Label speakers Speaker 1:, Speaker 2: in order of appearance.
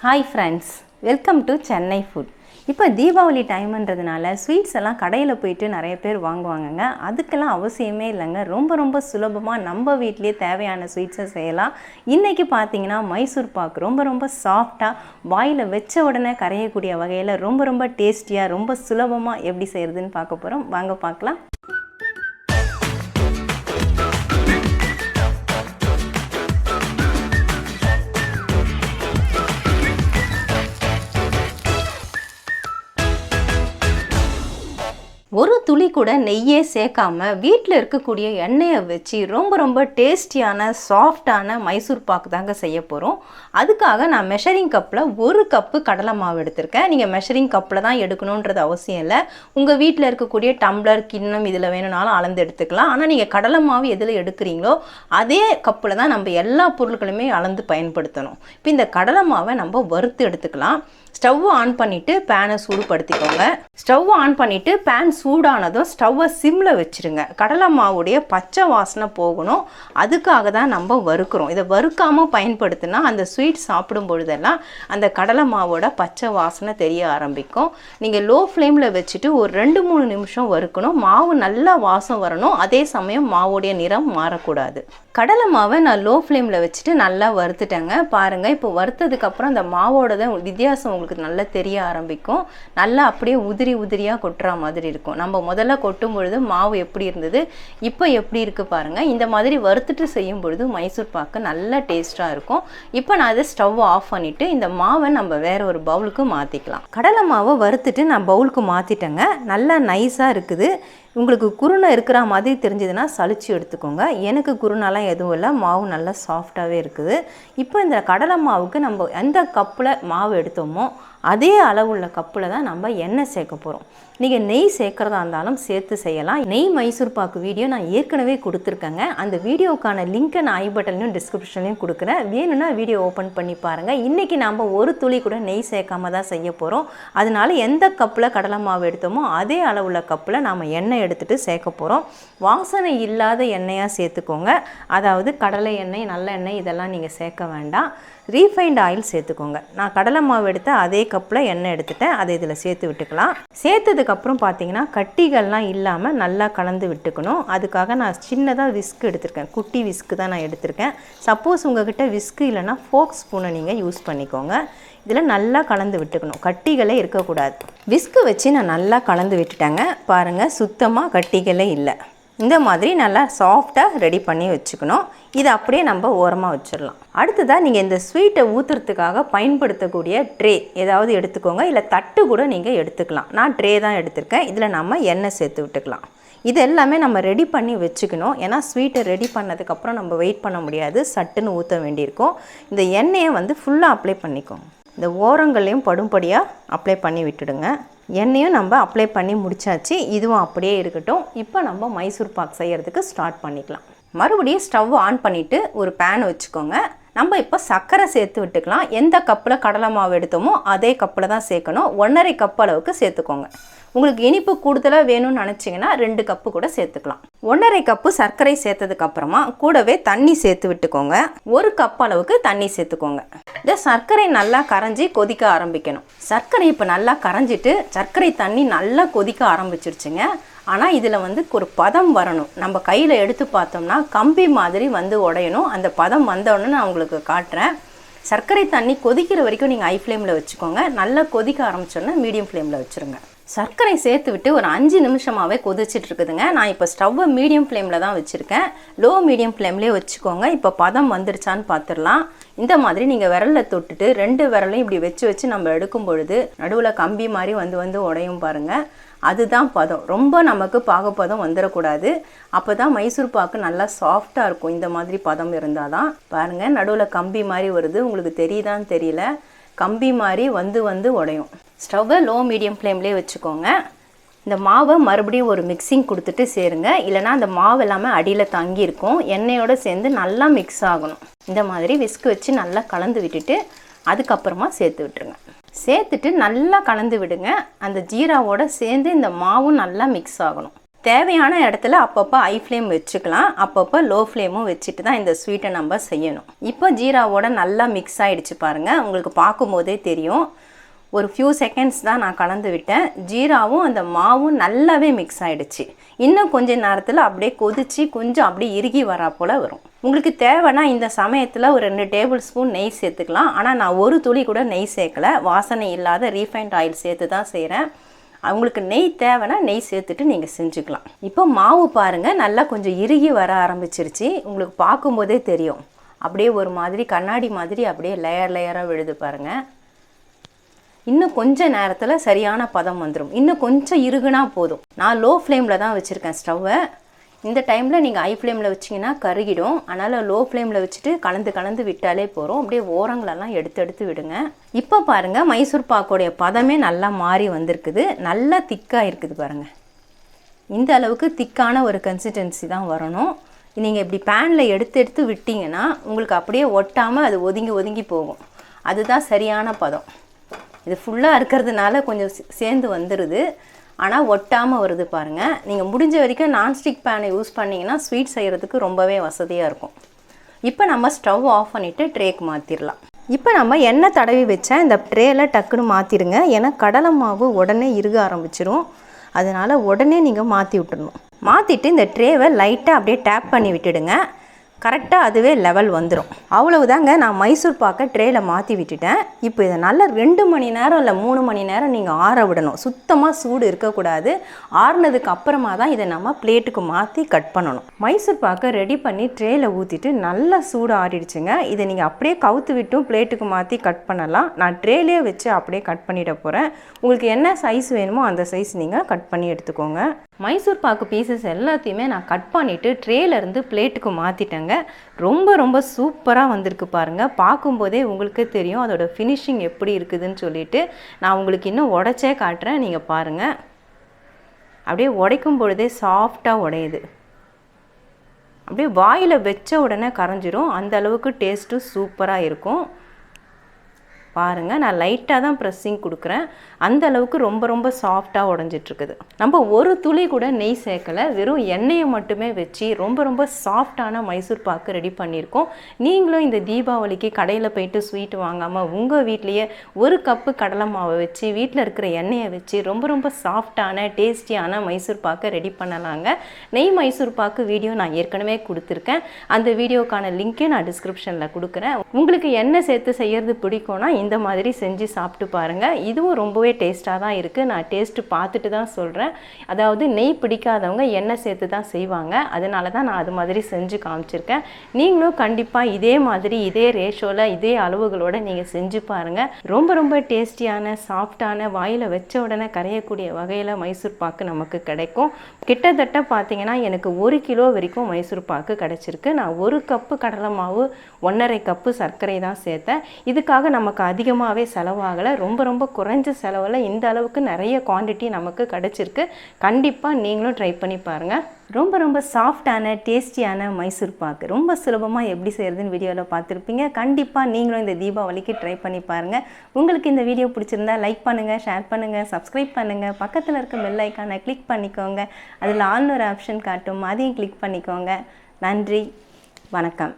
Speaker 1: Hi friends, welcome to Chennai food. இப்போ Deepavali டைம்ன்றதுனால sweets எல்லாம் கடையில் போயிட்டு நிறைய பேர் வாங்குவாங்கங்க. அதுக்கெல்லாம் அவசியமே இல்லைங்க. ரொம்ப சுலபமாக நம்ம வீட்டிலேயே தேவையான ஸ்வீட்ஸை செய்யலாம். இன்றைக்கி பார்த்தீங்கன்னா மைசூர் பாக் ரொம்ப சாஃப்டாக வாயில் வச்ச உடனே கரையக்கூடிய வகையில் ரொம்ப டேஸ்டியாக ரொம்ப சுலபமாக எப்படி செய்கிறதுன்னு பார்க்க போகிறோம். வாங்க பார்க்கலாம். ஒரு துளி கூட நெய்யே சேர்க்காம வீட்டில் இருக்கக்கூடிய எண்ணெயை வச்சு ரொம்ப டேஸ்டியான சாஃப்டான மைசூர் பாக்கு தாங்க செய்ய போகிறோம். அதுக்காக நான் மெஷரிங் கப்பில் 1 கப்பு கடலை மாவு எடுத்திருக்கேன். நீங்கள் மெஷரிங் கப்பில் தான் எடுக்கணுன்றது அவசியம் இல்லை. உங்கள் வீட்டில் இருக்கக்கூடிய டம்ளர் கிண்ணம் இதில் வேணும்னாலும் அளந்து எடுத்துக்கலாம். ஆனால் நீங்கள் கடலை மாவு எதில் எடுக்கிறீங்களோ அதே கப்பில் தான் நம்ம எல்லா பொருட்களுமே அளந்து பயன்படுத்தணும். இப்போ இந்த கடலை மாவை நம்ம வறுத்து எடுத்துக்கலாம். ஸ்டவ் ஆன் பண்ணிவிட்டு பேனை சூடுபடுத்திக்கோங்க. ஸ்டவ் ஆன் பண்ணிவிட்டு பேன் சூடானதும் ஸ்டவ்வை சிம்மில் வச்சுருங்க. கடலை மாவுடைய பச்சை வாசனை போகணும். அதுக்காக தான் நம்ம வறுக்கிறோம். இதை வறுக்காமல் பயன்படுத்தினா அந்த ஸ்வீட் சாப்பிடும் பொழுதெல்லாம் அந்த கடலை மாவோட பச்சை வாசனை தெரிய ஆரம்பிக்கும். நீங்கள் லோ ஃப்ளேமில் வச்சுட்டு ஒரு 2-3 நிமிஷம் வறுக்கணும். மாவு நல்லா வாசம் வரணும். அதே சமயம் மாவுடைய நிறம் மாறக்கூடாது. கடலை மாவை நான் லோ ஃப்ளேமில் வச்சுட்டு நல்லா வறுத்துட்டேங்க. பாருங்கள், இப்போ வறுத்ததுக்கப்புறம் அந்த மாவோட வித்தியாசம் உங்களுக்கு நல்லா தெரிய ஆரம்பிக்கும். நல்லா அப்படியே உதிரியாக கொட்டுற மாதிரி இருக்கும். நம்ம முதல்ல கொட்டும் பொழுது மாவு எப்படி இருந்தது, இப்போ எப்படி இருக்குது பாருங்கள். இந்த மாதிரி வறுத்துட்டு செய்யும் பொழுது மைசூர் பாக்கு நல்லா டேஸ்ட்டாக இருக்கும். இப்போ நான் அதை ஸ்டவ் ஆஃப் பண்ணிவிட்டு இந்த மாவை நம்ம வேறு ஒரு பவுலுக்கு மாற்றிக்கலாம். கடலை மாவை வறுத்துட்டு நான் பவுலுக்கு மாற்றிட்டேங்க. நல்லா நைஸாக இருக்குது. உங்களுக்கு குருணை இருக்கிற மாதிரி தெரிஞ்சதுன்னா சளிச்சு எடுத்துக்கோங்க. எனக்கு குருணெல்லாம் எதுவும் இல்லை. மாவு நல்லா சாஃப்டாகவே இருக்குது. இப்போ இந்த கடலை மாவுக்கு நம்ம எந்த கப்பில் மாவு எடுத்தோமோ அதே அளவுள்ள கப்பில் தான் நம்ம எண்ணெய் சேர்க்க போகிறோம். நீங்கள் நெய் சேர்க்குறதா இருந்தாலும் சேர்த்து செய்யலாம். நெய் மைசூர் பாக்கு வீடியோ நான் ஏற்கனவே கொடுத்துருக்கேங்க. அந்த வீடியோக்கான லிங்க்கை நான் ஐ பட்டன்லையும் டிஸ்கிரிப்ஷன்லையும் கொடுக்குறேன். வேணும்னா வீடியோ ஓப்பன் பண்ணி பாருங்கள். இன்றைக்கி நம்ம ஒரு துளி கூட நெய் சேர்க்காம தான் செய்ய போகிறோம். அதனால எந்த கப்பில் கடலை மாவு எடுத்தோமோ அதே அளவுள்ள கப்பில் நாம் எண்ணெய் எடுத்துகிட்டு சேர்க்க போகிறோம். வாசனை இல்லாத எண்ணெயாக சேர்த்துக்கோங்க. அதாவது கடலை எண்ணெய், நல்லெண்ணெய் இதெல்லாம் நீங்கள் சேர்க்க வேண்டாம். ரீஃபைண்ட் ஆயில் சேர்த்துக்கோங்க. நான் கடலை மாவு எடுத்த அதே கப்பில் எண்ணெய் எடுத்துட்டேன். அதை இதில் சேர்த்து விட்டுக்கலாம். சேர்த்ததுக்கப்புறம் பார்த்தீங்கன்னா கட்டிகள்லாம் இல்லாமல் நல்லா கலந்து விட்டுக்கணும். அதுக்காக நான் சின்னதாக விஸ்க் எடுத்திருக்கேன். குட்டி விஸ்க்கு தான் நான் எடுத்திருக்கேன். சப்போஸ் உங்கள்கிட்ட விஸ்க்கு இல்லைன்னா ஃபோர்க் ஸ்பூனை நீங்கள் யூஸ் பண்ணிக்கோங்க. இதில் நல்லா கலந்து விட்டுக்கணும். கட்டிகளே இருக்கக்கூடாது. விஸ்க்கு வச்சு நான் நல்லா கலந்து விட்டுட்டேங்க. பாருங்கள், சுத்தமாக கட்டிகளே இல்லை. இந்த மாதிரி நல்லா சாஃப்டாக ரெடி பண்ணி வச்சுக்கணும். இதை அப்படியே நம்ம ஓரமாக வச்சிடலாம். அடுத்ததாக நீங்கள் இந்த ஸ்வீட்டை ஊற்றுறதுக்காக பயன்படுத்தக்கூடிய ட்ரே ஏதாவது எடுத்துக்கோங்க. இல்லை தட்டு கூட நீங்கள் எடுத்துக்கலாம். நான் ட்ரே தான் எடுத்திருக்கேன். இதில் நம்ம எண்ணெய் சேர்த்து விட்டுக்கலாம். இது எல்லாமே நம்ம ரெடி பண்ணி வச்சுக்கணும். ஏன்னா ஸ்வீட்டை ரெடி பண்ணதுக்கப்புறம் நம்ம வெயிட் பண்ண முடியாது. சட்டுன்னு ஊற்ற வேண்டியிருக்கும். இந்த எண்ணெயை ஃபுல்லாக அப்ளை பண்ணிக்கோங்க. இந்த ஓரங்களையும் படும்படியாக அப்ளை பண்ணி விட்டுடுங்க. எண்ணெயும் நம்ம அப்ளை பண்ணி முடிச்சாச்சு. இதுவும் அப்படியே இருக்கட்டும். இப்போ நம்ம மைசூர் பாக் செய்கிறதுக்கு ஸ்டார்ட் பண்ணிக்கலாம். மறுபடியும் ஸ்டவ் ஆன் பண்ணிவிட்டு ஒரு பேன் வச்சுக்கோங்க. நம்ம இப்போ சர்க்கரை சேர்த்து விட்டுக்கலாம். எந்த கப்பில் கடலை மாவு எடுத்தோமோ அதே கப்பில் தான் சேர்க்கணும். 1.5 கப் அளவுக்கு சேர்த்துக்கோங்க. உங்களுக்கு இனிப்பு கூடுதலாக வேணும்னு நினச்சிங்கன்னா 2 கப்பு கூட சேர்த்துக்கலாம். 1.5 கப்பு சர்க்கரை சேர்த்ததுக்கப்புறமா கூடவே தண்ணி சேர்த்து விட்டுக்கோங்க. 1 கப் அளவுக்கு தண்ணி சேர்த்துக்கோங்க. இந்த சர்க்கரை நல்லா கரைஞ்சி கொதிக்க ஆரம்பிக்கணும். சர்க்கரை இப்போ நல்லா கரைஞ்சிட்டு சர்க்கரை தண்ணி நல்லா கொதிக்க ஆரம்பிச்சிருச்சுங்க. ஆனால் இதில் ஒரு பதம் வரணும். நம்ம கையில் எடுத்து பார்த்தோம்னா கம்பி மாதிரி உடையணும். அந்த பதம் வந்தோடனே நான் உங்களுக்கு காட்டுறேன். சர்க்கரை தண்ணி கொதிக்கிற வரைக்கும் நீங்கள் ஹை ஃப்ளேமில் வச்சுக்கோங்க. நல்லா கொதிக்க ஆரம்பிச்சோன்னா மீடியம் ஃப்ளேமில் வச்சுருங்க. சர்க்கரை சேர்த்து விட்டு ஒரு 5 நிமிஷமாகவே கொதிச்சிட்டு இருக்குதுங்க. நான் இப்போ ஸ்டவ்வை மீடியம் ஃப்ளேமில் தான் வச்சுருக்கேன். லோ மீடியம் ஃப்ளேம்லேயே வச்சுக்கோங்க. இப்போ பதம் வந்துருச்சான்னு பார்த்துடலாம். இந்த மாதிரி நீங்கள் விரலில் தொட்டுட்டு 2 விரலையும் இப்படி வச்சு நம்ம எடுக்கும் பொழுது நடுவில் கம்பி மாதிரி வந்து உடையும் பாருங்கள். அதுதான் பதம். ரொம்ப நமக்கு பாகுப்பதம் வந்துடக்கூடாது. அப்போ தான் மைசூர் பாக்கு நல்லா சாஃப்டாக இருக்கும். இந்த மாதிரி பதம் இருந்தால் தான். பாருங்கள், நடுவில் கம்பி மாதிரி வருது. உங்களுக்கு தெரியுதான்னு தெரியல. கம்பி மாதிரி வந்து உடையும். ஸ்டவ்வை லோ மீடியம் ஃப்ளேம்லேயே வச்சுக்கோங்க. இந்த மாவை மறுபடியும் ஒரு மிக்சிங் கொடுத்துட்டு சேருங்க. இல்லைனா அந்த மாவு எல்லாமே அடியில் தங்கியிருக்கும். எண்ணெயோடு சேர்ந்து நல்லா மிக்ஸ் ஆகணும். இந்த மாதிரி விஸ்க் வச்சு நல்லா கலந்து விட்டுட்டு அதுக்கப்புறமா சேர்த்து விட்டுருங்க. சேர்த்துட்டு நல்லா கலந்து விடுங்க. அந்த ஜீராவோட சேர்ந்து இந்த மாவும் நல்லா மிக்ஸ் ஆகணும். தேவையான இடத்துல அப்பப்போ ஹை ஃப்ளேம் வச்சுக்கலாம், அப்பப்போ லோ ஃப்ளேமும் வச்சுட்டு தான் இந்த ஸ்வீட்டை நம்ம செய்யணும். இப்போ ஜீராவோட நல்லா மிக்ஸ் ஆகிடுச்சு பாருங்கள், உங்களுக்கு பார்க்கும்போதே தெரியும். ஒரு ஃபியூ செகண்ட்ஸ் தான் நான் கலந்து விட்டேன். ஜீராவும் அந்த மாவும் நல்லாவே மிக்ஸ் ஆகிடுச்சு. இன்னும் கொஞ்சம் நேரத்தில் அப்படியே கொதித்து கொஞ்சம் அப்படியே இறுகி வரா போல் வரும். உங்களுக்கு தேவைன்னா இந்த சமயத்தில் ஒரு 2 டேபிள் ஸ்பூன் நெய் சேர்த்துக்கலாம். ஆனால் நான் ஒரு துளி கூட நெய் சேர்க்கலை, வாசனை இல்லாத ரீஃபைண்ட் ஆயில் சேர்த்து தான் செய்கிறேன். அவங்களுக்கு நெய் தேவைன்னா நெய் சேர்த்துட்டு நீங்கள் செஞ்சுக்கலாம். இப்போ மாவு பாருங்கள் நல்லா கொஞ்சம் இறுகி வர ஆரம்பிச்சிருச்சு. உங்களுக்கு பார்க்கும்போதே தெரியும், அப்படியே ஒரு மாதிரி கண்ணாடி மாதிரி அப்படியே லேயர் லேயராக விழுது பாருங்கள். இன்னும் கொஞ்சம் நேரத்தில் சரியான பதம் வந்துடும். இன்னும் கொஞ்சம் இறுகுனா போதும். நான் லோ ஃப்ளேமில் தான் வச்சுருக்கேன் ஸ்டவ்வை. இந்த டைமில் நீங்கள் ஹை ஃப்ளேமில் வச்சிங்கன்னா கருகிடும். அதனால் லோ ஃப்ளேமில் வச்சுட்டு கலந்து விட்டாலே போகிறோம். அப்படியே ஓரங்களெல்லாம் எடுத்து விடுங்க. இப்போ பாருங்கள் மைசூர் பாக்கோடைய பதமே நல்லா மாறி வந்திருக்குது. நல்லா திக்காக இருக்குது பாருங்கள். இந்த அளவுக்கு திக்கான ஒரு கன்சிஸ்டன்சி தான் வரணும். நீங்கள் இப்படி பேனில் எடுத்து விட்டிங்கன்னா உங்களுக்கு அப்படியே ஒட்டாமல் அது ஒதுங்கி போகும். அதுதான் சரியான பதம். இது ஃபுல்லாக இருக்கிறதுனால கொஞ்சம் சேர்ந்து வந்துடுது, ஆனால் ஒட்டாமல் வருது பாருங்கள். நீங்கள் முடிஞ்ச வரைக்கும் நான்ஸ்டிக் பேனை யூஸ் பண்ணிங்கன்னா ஸ்வீட் செய்கிறதுக்கு ரொம்பவே வசதியாக இருக்கும். இப்போ நம்ம ஸ்டவ் ஆஃப் பண்ணிவிட்டு ட்ரேக்கு மாற்றிடலாம். இப்போ நம்ம எண்ணெய் தடவி வச்சா இந்த ட்ரேயில் டக்குன்னு மாற்றிடுங்க. ஏன்னா கடலை மாவு உடனே இறுக ஆரம்பிச்சிரும். அதனால் உடனே நீங்கள் மாற்றி விட்டுடணும். மாற்றிட்டு இந்த ட்ரேவை லைட்டாக அப்படியே டேப் பண்ணி விட்டுடுங்க. கரெக்டாக அதுவே லெவல் வந்துடும். அவ்வளவுதாங்க. நான் மைசூர் பாக்கை ட்ரேயில் மாற்றி விட்டுட்டேன். இப்போ இதை நல்லா 2 மணி நேரம் இல்லை 3 மணி நேரம் நீங்கள் ஆற விடணும். சுத்தமாக சூடு இருக்கக்கூடாது. ஆறுனதுக்கு அப்புறமா தான் இதை நம்ம பிளேட்டுக்கு மாற்றி கட் பண்ணணும். மைசூர் பாக்கை ரெடி பண்ணி ட்ரேயில் ஊற்றிட்டு நல்லா சூடு ஆறிடுச்சுங்க. இதை நீங்கள் அப்படியே கவுத்து விட்டும் பிளேட்டுக்கு மாற்றி கட் பண்ணலாம். நான் ட்ரேலேயே வச்சு அப்படியே கட் பண்ணிட போகிறேன். உங்களுக்கு என்ன சைஸ் வேணுமோ அந்த சைஸ் நீங்கள் கட் பண்ணி எடுத்துக்கோங்க. மைசூர் பாக்கு பீசஸ் எல்லாத்தையுமே நான் கட் பண்ணிவிட்டு ட்ரேலேருந்து பிளேட்டுக்கு மாற்றிட்டேங்க. ரொம்ப சூப்பராக வந்திருக்கு பாருங்கள். பார்க்கும்போதே உங்களுக்கு தெரியும் அதோட ஃபினிஷிங் எப்படி இருக்குதுன்னு சொல்லிட்டு. நான் உங்களுக்கு இன்னும் உடைச்சே காட்டுறேன், நீங்கள் பாருங்கள். அப்படியே உடைக்கும் பொழுதே சாஃப்டாக உடையுது. அப்படியே வாயில் வச்ச உடனே கரைஞ்சிரும். அந்த அளவுக்கு டேஸ்ட்டு சூப்பராக இருக்கும். பாருங்கள், நான் லைட்டாக தான் ப்ரெஸ்ஸிங் கொடுக்குறேன். அந்த அளவுக்கு ரொம்ப சாஃப்டாக உடஞ்சிட்ருக்குது. நம்ம ஒரு துளி கூட நெய் சேர்க்கலை, வெறும் எண்ணெயை மட்டுமே வச்சு ரொம்ப சாஃப்டான மைசூர் பாக்கு ரெடி பண்ணியிருக்கோம். நீங்களும் இந்த தீபாவளிக்கு கடையில் போயிட்டு ஸ்வீட் வாங்காமல் உங்கள் வீட்லேயே ஒரு கப்பு கடலை மாவை வச்சு வீட்டில் இருக்கிற எண்ணெயை வச்சு ரொம்ப சாஃப்டான டேஸ்டியான மைசூர் பாக்கை ரெடி பண்ணலாங்க. நெய் மைசூர் பாக்கு வீடியோ நான் ஏற்கனவே கொடுத்துருக்கேன். அந்த வீடியோக்கான லிங்க்கே நான் டிஸ்கிரிப்ஷனில் கொடுக்குறேன். உங்களுக்கு எண்ணெய் சேர்த்து செய்கிறது பிடிக்கும்னா இந்த மாதிரி செஞ்சு சாப்பிட்டு பாருங்கள். இதுவும் ரொம்பவே டேஸ்ட்டாக தான் இருக்குது. நான் டேஸ்ட்டு பார்த்துட்டு தான் சொல்கிறேன். அதாவது நெய் பிடிக்காதவங்க எண்ணெய் சேர்த்து தான் செய்வாங்க. அதனால தான் நான் அது மாதிரி செஞ்சு காமிச்சிருக்கேன். நீங்களும் கண்டிப்பாக இதே மாதிரி இதே ரேஷோவில் இதே அளவுகளோடு நீங்கள் செஞ்சு பாருங்கள். ரொம்ப டேஸ்டியான சாஃப்டான வாயில் வச்ச உடனே கரையக்கூடிய வகையில் மைசூர் பாக்கு நமக்கு கிடைக்கும். கிட்டத்தட்ட பார்த்தீங்கன்னா எனக்கு 1 கிலோ வரைக்கும் மைசூர் பாக்கு கிடச்சிருக்கு. நான் 1 கப்பு கடலை மாவு 1.5 கப்பு சர்க்கரை தான் சேர்த்தேன். இதுக்காக நமக்கு அதிகமாகவே செலவாகலை. ரொம்ப குறைஞ்ச செலவில் இந்த அளவுக்கு நிறைய குவான்டிட்டி நமக்கு கிடச்சிருக்கு. கண்டிப்பாக நீங்களும் ட்ரை பண்ணி பாருங்கள். ரொம்ப சாஃப்டான டேஸ்டியான மைசூர் பாக்கு ரொம்ப சுலபமாக எப்படி செய்கிறதுன்னு வீடியோவில் பார்த்துருப்பீங்க. கண்டிப்பாக நீங்களும் இந்த தீபாவளிக்கு ட்ரை பண்ணி பாருங்கள். உங்களுக்கு இந்த வீடியோ பிடிச்சிருந்தா லைக் பண்ணுங்கள், ஷேர் பண்ணுங்கள், சப்ஸ்கிரைப் பண்ணுங்கள். பக்கத்தில் இருக்க பெல் ஐக்கானை கிளிக் பண்ணிக்கோங்க. அதில் ஆல்னு ஒரு ஆப்ஷன் காட்டும், அதையும் கிளிக் பண்ணிக்கோங்க. நன்றி, வணக்கம்.